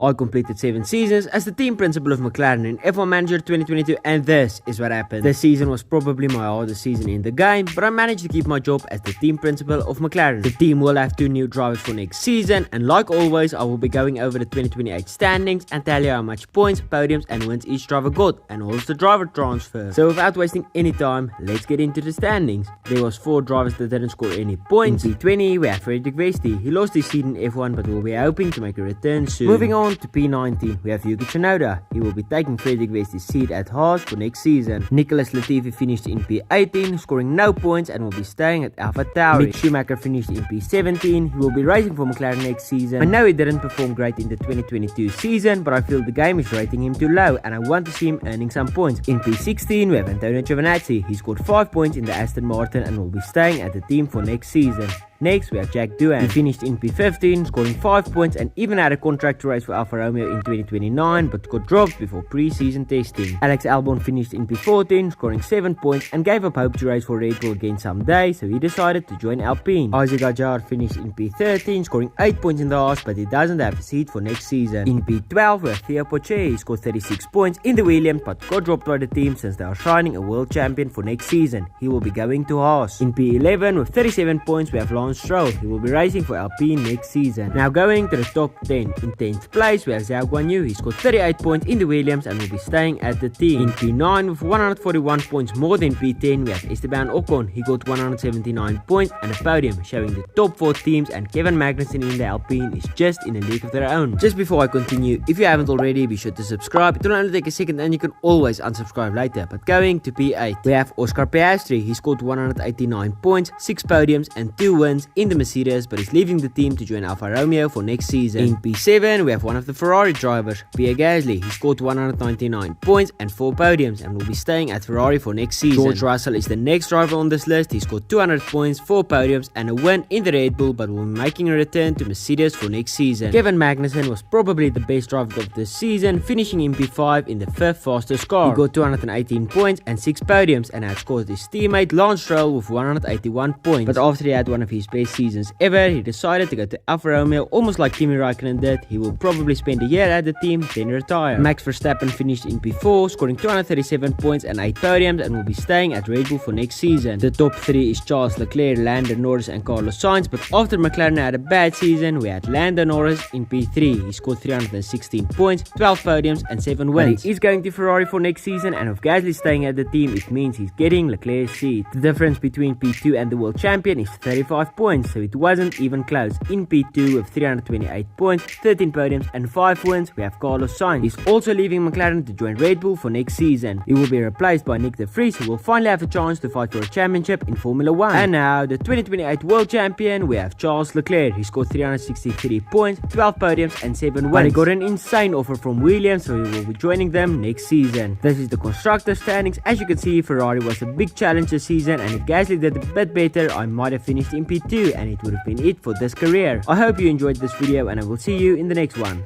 I completed 7 seasons as the team principal of McLaren in F1 Manager 2022, and this is what happened. This season was probably my hardest season in the game, but I managed to keep my job as the team principal of McLaren. The team will have 2 new drivers for next season, and like always I will be going over the 2028 standings and tell you how much points, podiums and wins each driver got, and also the driver transfer. So without wasting any time, let's get into the standings. There was 4 drivers that didn't score any points. In P20 we have Frederick Westy. He lost his seat in F1 but will be hoping to make a return soon. Moving on to P90, we have Yuki Tsunoda. He will be taking Frederick Westy's seat at Haas for next season. Nicholas Latifi finished in P18, scoring no points and will be staying at AlphaTauri. Mick Schumacher finished in P17. He will be racing for McLaren next season. I know he didn't perform great in the 2022 season, but I feel the game is rating him too low and I want to see him earning some points. In P16, we have Antonio Giovinazzi. He scored 5 points in the Aston Martin and will be staying at the team for next season. Next, we have Jack Doohan. He finished in P15, scoring 5 points and even had a contract to race for Alfa Romeo in 2029, but got dropped before pre-season testing. Alex Albon finished in P14, scoring 7 points and gave up hope to race for Red Bull again someday, so he decided to join Alpine. Isaac Hadjar finished in P13, scoring 8 points in the Haas, but he doesn't have a seat for next season. In P12, we have Theo Poche. He scored 36 points in the Williams, but got dropped by the team since they are signing a world champion for next season. He will be going to Haas. In P11, with 37 points, we have Lance Stroll. He will be racing for Alpine next season. Now going to the top 10. In 10th place we have Zhou Guanyu. He scored 38 points in the Williams and will be staying at the team. In P9 with 141 points more than P10 we have Esteban Ocon. He got 179 points and a podium, showing the top 4 teams, and Kevin Magnussen in the Alpine is just in a league of their own. Just before I continue, if you haven't already, be sure to subscribe. It will only take a second and you can always unsubscribe later. But going to P8 we have Oscar Piastri. He scored 189 points, 6 podiums and 2 wins in the Mercedes, but is leaving the team to join Alfa Romeo for next season. In P7 we have one of the Ferrari drivers, Pierre Gasly. He scored 199 points and 4 podiums and will be staying at Ferrari for next season. George Russell is the next driver on this list. He scored 200 points, 4 podiums and a win in the Red Bull, but will be making a return to Mercedes for next season. Kevin Magnussen was probably the best driver of this season, finishing in P5 in the 5th fastest car. He got 218 points and 6 podiums and outscored his teammate Lance Stroll with 181 points, but after he had one of his best seasons ever, he decided to go to Alfa Romeo, almost like Kimi Raikkonen did. He will probably spend a year at the team, then retire. Max Verstappen finished in P4, scoring 237 points and 8 podiums and will be staying at Red Bull for next season. The top 3 is Charles Leclerc, Lando Norris and Carlos Sainz, but after McLaren had a bad season, we had Lando Norris in P3. He scored 316 points, 12 podiums and 7 wins. He is going to Ferrari for next season, and with Gasly staying at the team, it means he's getting Leclerc's seat. The difference between P2 and the world champion is 35 points, so it wasn't even close. In P2 with 328 points, 13 podiums and 5 wins, we have Carlos Sainz. He's also leaving McLaren to join Red Bull for next season. He will be replaced by Nick de Vries, who will finally have a chance to fight for a championship in Formula 1. And now the 2028 world champion, we have Charles Leclerc. He scored 363 points, 12 podiums and 7 wins. But he got an insane offer from Williams, so he will be joining them next season. This is the constructor standings. As you can see, Ferrari was a big challenge this season, and if Gasly did a bit better, I might have finished in P2 and it would have been it for this career. I hope you enjoyed this video and I will see you in the next one.